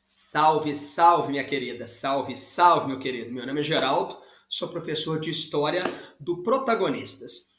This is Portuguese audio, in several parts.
Salve, salve, minha querida. Salve, salve, meu querido. Meu nome é Geraldo, sou professor de História do Protagonistas.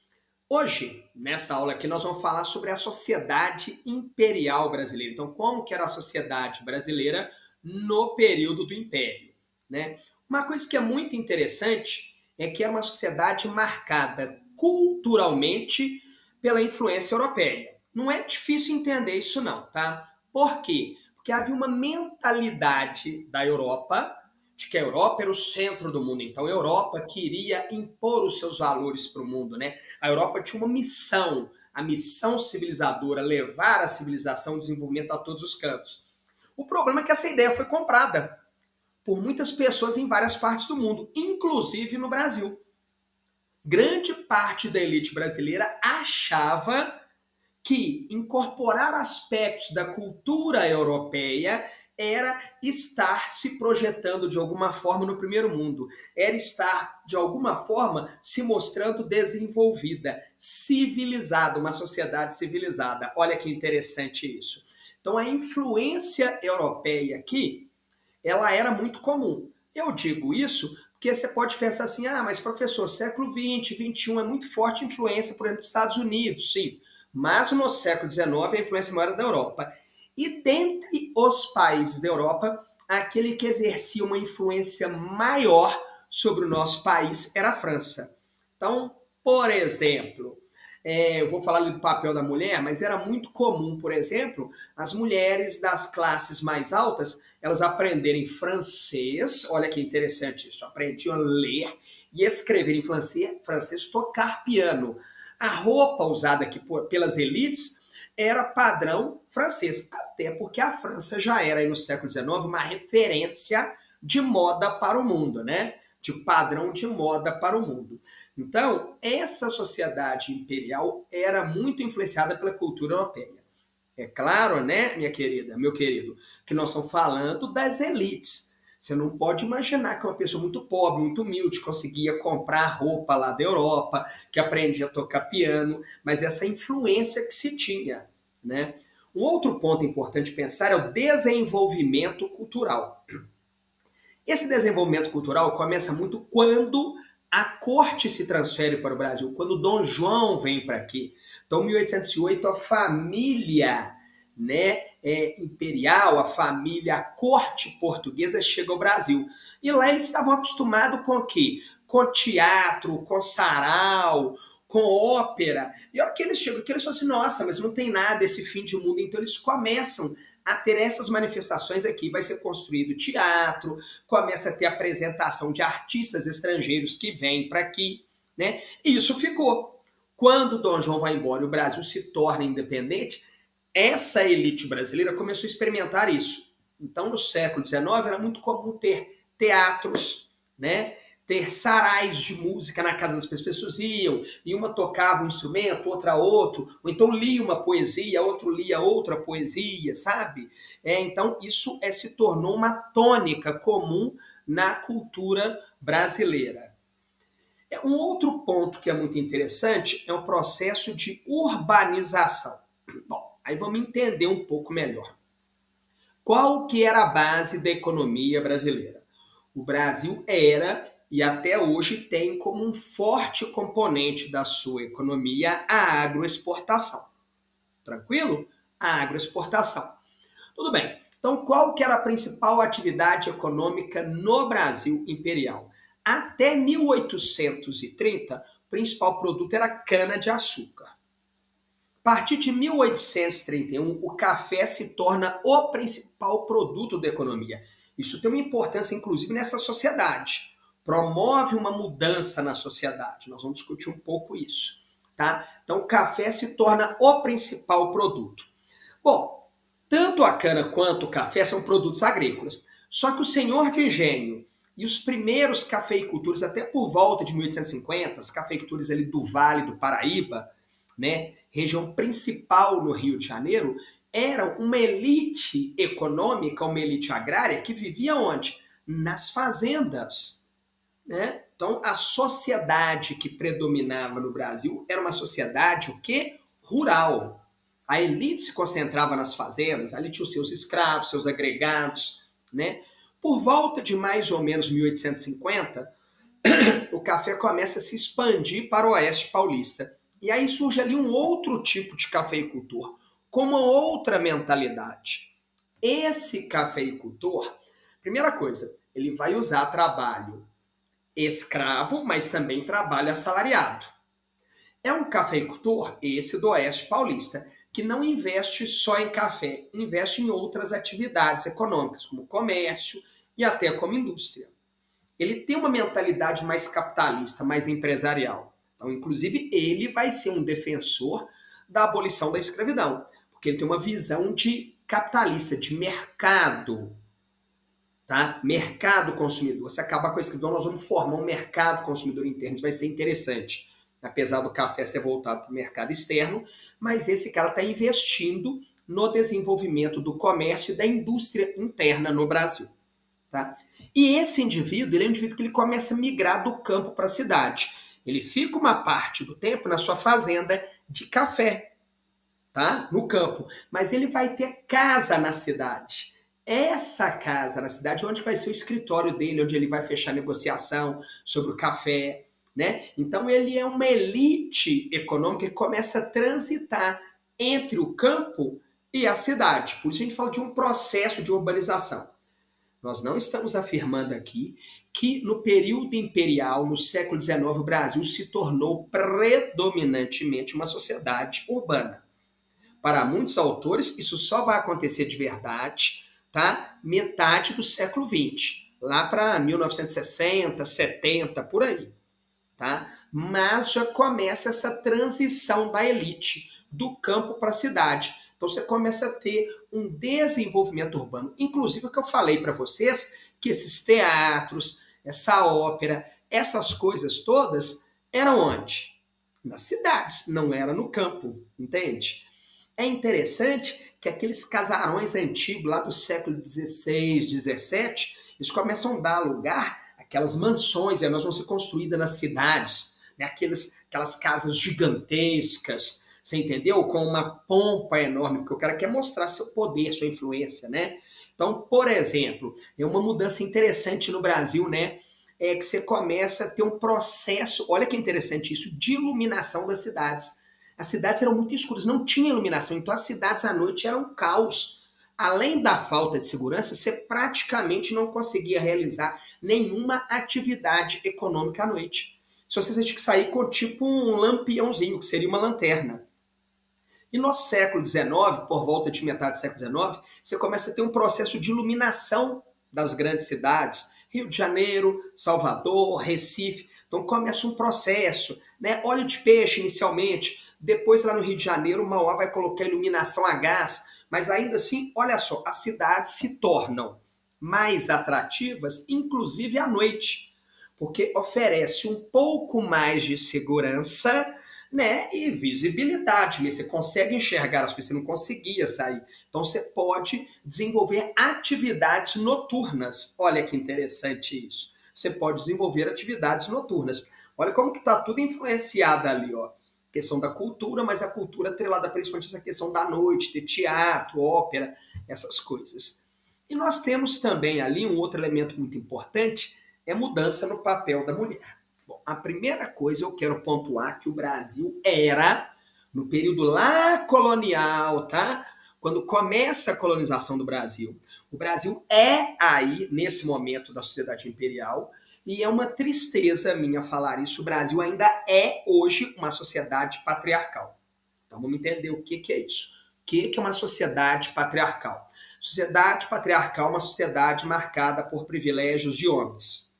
Hoje, nessa aula aqui, nós vamos falar sobre a sociedade imperial brasileira. Então, como que era a sociedade brasileira no período do Império, né? Uma coisa que é muito interessante é que era uma sociedade marcada culturalmente pela influência europeia. Não é difícil entender isso não, tá? Por quê? Porque havia uma mentalidade da Europa, de que a Europa era o centro do mundo. Então a Europa queria impor os seus valores para o mundo, né? A Europa tinha uma missão, a missão civilizadora, levar a civilização e o desenvolvimento a todos os cantos. O problema é que essa ideia foi comprada por muitas pessoas em várias partes do mundo, inclusive no Brasil. Grande parte da elite brasileira achava que incorporar aspectos da cultura europeia era estar se projetando de alguma forma no primeiro mundo, era estar de alguma forma se mostrando desenvolvida, civilizada, uma sociedade civilizada. Olha que interessante isso. Então a influência europeia aqui, ela era muito comum. Eu digo isso porque você pode pensar assim, mas professor, século XX, XXI é muito forte a influência, por exemplo, dos Estados Unidos, sim. Mas no século XIX a influência maior era da Europa. E dentre os países da Europa, aquele que exercia uma influência maior sobre o nosso país era a França. Então, por exemplo, eu vou falar ali do papel da mulher, mas era muito comum, por exemplo, as mulheres das classes mais altas, elas aprenderem francês, olha que interessante isso, aprendiam a ler e escrever em francês, tocar piano. A roupa usada aqui pelas elites era padrão francês, até porque a França já era, aí no século XIX, uma referência de moda para o mundo, né? De padrão de moda para o mundo. Então, essa sociedade imperial era muito influenciada pela cultura europeia. É claro, né, minha querida, meu querido, que nós estamos falando das elites. Você não pode imaginar que uma pessoa muito pobre, muito humilde, conseguia comprar roupa lá da Europa, que aprendia a tocar piano, mas essa influência que se tinha, né? Um outro ponto importante pensar é o desenvolvimento cultural. Esse desenvolvimento cultural começa muito quando a corte se transfere para o Brasil, quando Dom João vem para aqui. Então, em 1808, a família imperial, a família, a corte portuguesa chega ao Brasil. E lá eles estavam acostumados com o quê? Com teatro, com sarau, com ópera. E a hora que eles chegam aqui, eles falam assim, nossa, mas não tem nada esse fim de mundo. Então eles começam a ter essas manifestações aqui. Vai ser construído teatro, começa a ter apresentação de artistas estrangeiros que vêm para aqui, né? E isso ficou. Quando Dom João vai embora e o Brasil se torna independente, essa elite brasileira começou a experimentar isso. Então, no século XIX, era muito comum ter teatros, né? Ter sarais de música na casa das pessoas iam, e uma tocava um instrumento, outra outro, ou então lia uma poesia, outro lia outra poesia, sabe? Então, isso se tornou uma tônica comum na cultura brasileira. Um outro ponto que é muito interessante é o processo de urbanização. Bom, aí vamos entender um pouco melhor. Qual que era a base da economia brasileira? O Brasil era e até hoje tem como um forte componente da sua economia a agroexportação. Tranquilo? A agroexportação. Tudo bem. Então, qual que era a principal atividade econômica no Brasil imperial? Até 1830, o principal produto era cana-de-açúcar. A partir de 1831, o café se torna o principal produto da economia. Isso tem uma importância, inclusive, nessa sociedade. Promove uma mudança na sociedade. Nós vamos discutir um pouco isso, tá? Então, o café se torna o principal produto. Bom, tanto a cana quanto o café são produtos agrícolas. Só que o senhor de engenho e os primeiros cafeicultores, até por volta de 1850, as cafeicultores ali do Vale do Paraíba, né, região principal no Rio de Janeiro, eram uma elite econômica, uma elite agrária que vivia onde? Nas fazendas, né? Então, a sociedade que predominava no Brasil era uma sociedade o quê? Rural. A elite se concentrava nas fazendas, ali tinha os seus escravos, seus agregados, né? Por volta de mais ou menos 1850, o café começa a se expandir para o oeste paulista. E aí surge ali um outro tipo de cafeicultor, com uma outra mentalidade. Esse cafeicultor, primeira coisa, ele vai usar trabalho escravo, mas também trabalho assalariado. É um cafeicultor, esse do oeste paulista, que não investe só em café, investe em outras atividades econômicas, como comércio e até como indústria. Ele tem uma mentalidade mais capitalista, mais empresarial. Então, inclusive, ele vai ser um defensor da abolição da escravidão, porque ele tem uma visão de capitalista, de mercado, tá? Mercado consumidor. Se acabar com a escravidão, nós vamos formar um mercado consumidor interno. Isso vai ser interessante, apesar do café ser voltado para o mercado externo, mas esse cara está investindo no desenvolvimento do comércio e da indústria interna no Brasil. Tá? E esse indivíduo, ele é um indivíduo que ele começa a migrar do campo para a cidade. Ele fica uma parte do tempo na sua fazenda de café, tá? No campo. Mas ele vai ter casa na cidade. Essa casa na cidade, onde vai ser o escritório dele, onde ele vai fechar negociação sobre o café, né? Então ele é uma elite econômica que começa a transitar entre o campo e a cidade. Por isso a gente fala de um processo de urbanização. Nós não estamos afirmando aqui que no período imperial, no século XIX, o Brasil se tornou predominantemente uma sociedade urbana. Para muitos autores, isso só vai acontecer de verdade, tá? Metade do século XX, lá para 1960, 70, por aí, tá? Mas já começa essa transição da elite, do campo para a cidade. Então você começa a ter um desenvolvimento urbano. Inclusive o que eu falei para vocês, que esses teatros, essa ópera, essas coisas todas eram onde? Nas cidades, não era no campo, entende? É interessante que aqueles casarões antigos lá do século XVI, XVII, eles começam a dar lugar àquelas mansões, elas vão ser construídas nas cidades, né? Aquelas casas gigantescas, você entendeu? Com uma pompa enorme, porque o cara quer mostrar seu poder, sua influência, né? Então, por exemplo, é uma mudança interessante no Brasil, né? É que você começa a ter um processo, olha que interessante isso, de iluminação das cidades. As cidades eram muito escuras, não tinha iluminação, então as cidades à noite eram um caos. Além da falta de segurança, você praticamente não conseguia realizar nenhuma atividade econômica à noite. Se você tinha que sair com tipo um lampiãozinho, que seria uma lanterna. E no século XIX, por volta de metade do século XIX, você começa a ter um processo de iluminação das grandes cidades. Rio de Janeiro, Salvador, Recife. Então começa um processo, né? Óleo de peixe inicialmente, depois lá no Rio de Janeiro, o Mauá vai colocar iluminação a gás, mas ainda assim, olha só, as cidades se tornam mais atrativas, inclusive à noite, porque oferece um pouco mais de segurança, né, e visibilidade, você consegue enxergar as pessoas, você não conseguia sair. Então você pode desenvolver atividades noturnas. Olha que interessante isso. Você pode desenvolver atividades noturnas. Olha como que está tudo influenciado ali, ó. Questão da cultura, mas a cultura atrelada principalmente essa questão da noite, de teatro, ópera, essas coisas. E nós temos também ali um outro elemento muito importante, é a mudança no papel da mulher. Bom, a primeira coisa eu quero pontuar que o Brasil era, no período lá colonial, tá? Quando começa a colonização do Brasil, o Brasil é aí, nesse momento da sociedade imperial, e é uma tristeza minha falar isso, o Brasil ainda é hoje uma sociedade patriarcal. Então vamos entender o que é isso. O que é uma sociedade patriarcal? Sociedade patriarcal é uma sociedade marcada por privilégios de homens.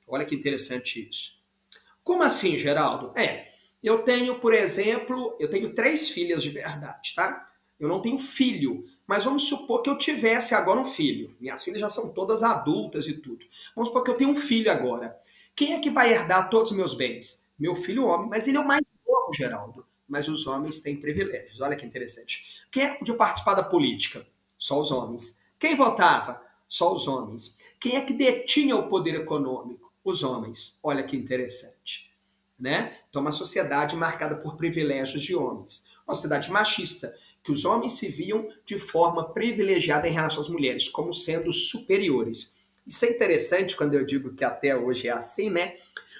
Olha que interessante isso. Como assim, Geraldo? Eu tenho, por exemplo, eu tenho 3 filhas de verdade, tá? Eu não tenho filho, mas vamos supor que eu tivesse agora um filho. Minhas filhas já são todas adultas e tudo. Vamos supor que eu tenho um filho agora. Quem é que vai herdar todos os meus bens? Meu filho homem, mas ele é o mais novo, Geraldo. Mas os homens têm privilégios, olha que interessante. Quem é que podia participar da política? Só os homens. Quem votava? Só os homens. Quem é que detinha o poder econômico? Os homens. Olha que interessante, né? Então, uma sociedade marcada por privilégios de homens. Uma sociedade machista, que os homens se viam de forma privilegiada em relação às mulheres, como sendo superiores. Isso é interessante quando eu digo que até hoje é assim, né?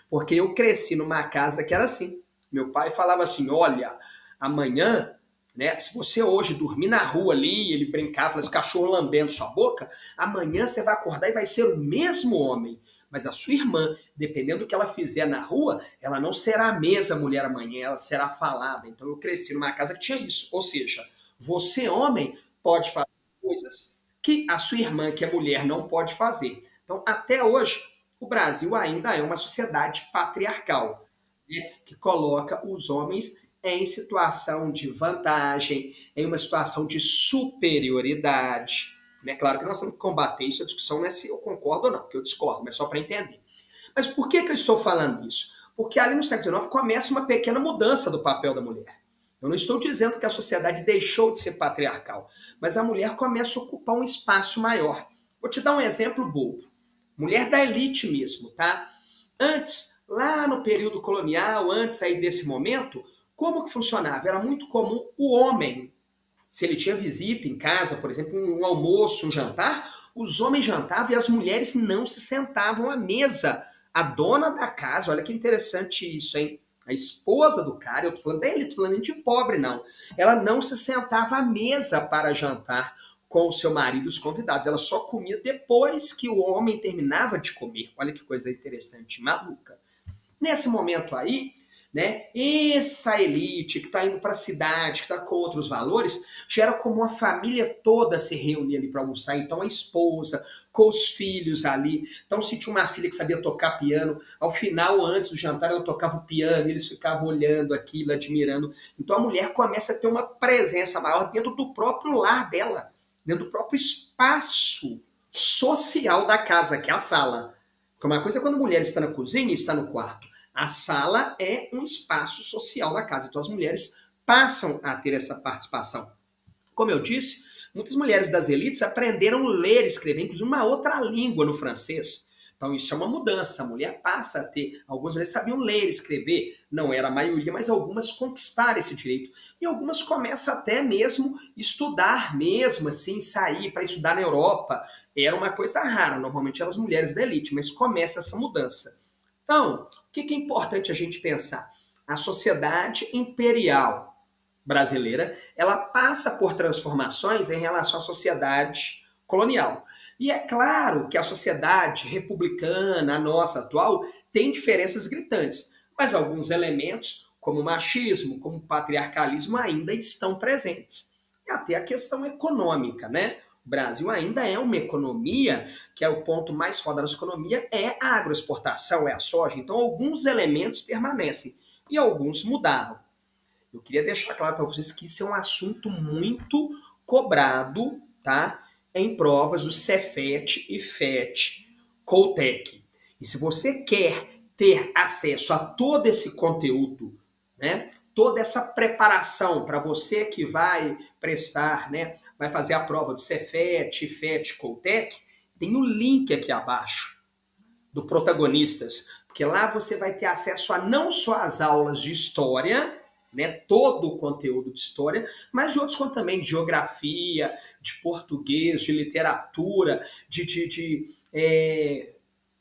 Porque eu cresci numa casa que era assim. Meu pai falava assim, olha, amanhã, né, se você hoje dormir na rua ali, ele brincava, falava, esse cachorro lambendo sua boca, amanhã você vai acordar e vai ser o mesmo homem. Mas a sua irmã, dependendo do que ela fizer na rua, ela não será a mesma mulher amanhã, ela será falada. Então eu cresci numa casa que tinha isso. Ou seja, você, homem, pode fazer coisas que a sua irmã, que é mulher, não pode fazer. Então, até hoje, o Brasil ainda é uma sociedade patriarcal, né, que coloca os homens em situação de vantagem, em uma situação de superioridade. É claro que nós temos que combater isso, a discussão não é se eu concordo ou não, porque eu discordo, mas só para entender. Mas por que eu estou falando isso? Porque ali no século XIX começa uma pequena mudança do papel da mulher. Eu não estou dizendo que a sociedade deixou de ser patriarcal, mas a mulher começa a ocupar um espaço maior. Vou te dar um exemplo bobo. Mulher da elite mesmo, tá? Antes, lá no período colonial, antes aí desse momento, como que funcionava? Era muito comum o homem, se ele tinha visita em casa, por exemplo, um almoço, um jantar, os homens jantavam e as mulheres não se sentavam à mesa. A dona da casa, olha que interessante isso, hein? A esposa do cara, eu tô falando dele, tô falando de pobre, não. Ela não se sentava à mesa para jantar com o seu marido e os convidados. Ela só comia depois que o homem terminava de comer. Olha que coisa interessante, maluca. Nesse momento aí, né, essa elite que está indo para a cidade, que está com outros valores, gera como uma família toda se reunir ali para almoçar. Então a esposa, com os filhos ali. Então se tinha uma filha que sabia tocar piano, ao final, antes do jantar, ela tocava o piano, eles ficavam olhando aquilo, admirando. Então a mulher começa a ter uma presença maior dentro do próprio lar dela, dentro do próprio espaço social da casa, que é a sala. Porque uma coisa é quando a mulher está na cozinha e está no quarto. A sala é um espaço social da casa. Então as mulheres passam a ter essa participação. Como eu disse, muitas mulheres das elites aprenderam a ler e escrever, inclusive uma outra língua no francês. Então isso é uma mudança. A mulher passa a ter... Algumas mulheres sabiam ler e escrever. Não era a maioria, mas algumas conquistaram esse direito. E algumas começam até mesmo estudar mesmo, assim, sair para estudar na Europa. Era uma coisa rara. Normalmente eram as mulheres da elite, mas começa essa mudança. Então, o que é importante a gente pensar? A sociedade imperial brasileira, ela passa por transformações em relação à sociedade colonial. E é claro que a sociedade republicana, a nossa atual, tem diferenças gritantes, mas alguns elementos, como o machismo, como o patriarcalismo, ainda estão presentes. E até a questão econômica, né? O Brasil ainda é uma economia, que é o ponto mais forte da nossa economia, é a agroexportação, é a soja. Então, alguns elementos permanecem e alguns mudaram. Eu queria deixar claro para vocês que isso é um assunto muito cobrado, tá? Em provas do Cefet e FET, Coltec. E se você quer ter acesso a todo esse conteúdo, né? Toda essa preparação para você que vai prestar, né? Vai fazer a prova do Cefet, FET, Coltec, tem o link aqui abaixo do Protagonistas, porque lá você vai ter acesso a não só as aulas de história, né, todo o conteúdo de história, mas de outros conteúdos também, de geografia, de português, de literatura, de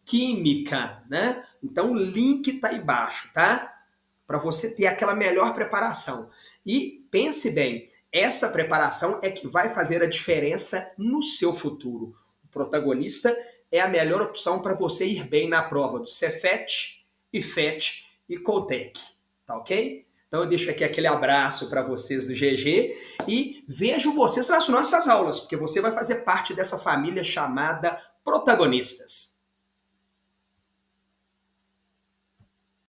química, né? Então o link está aí embaixo, tá? Para você ter aquela melhor preparação. E pense bem, essa preparação é que vai fazer a diferença no seu futuro. O Protagonista é a melhor opção para você ir bem na prova do Cefet, FET e Coltec, tá ok? Então eu deixo aqui aquele abraço para vocês do GG e vejo vocês nas nossas aulas, porque você vai fazer parte dessa família chamada Protagonistas.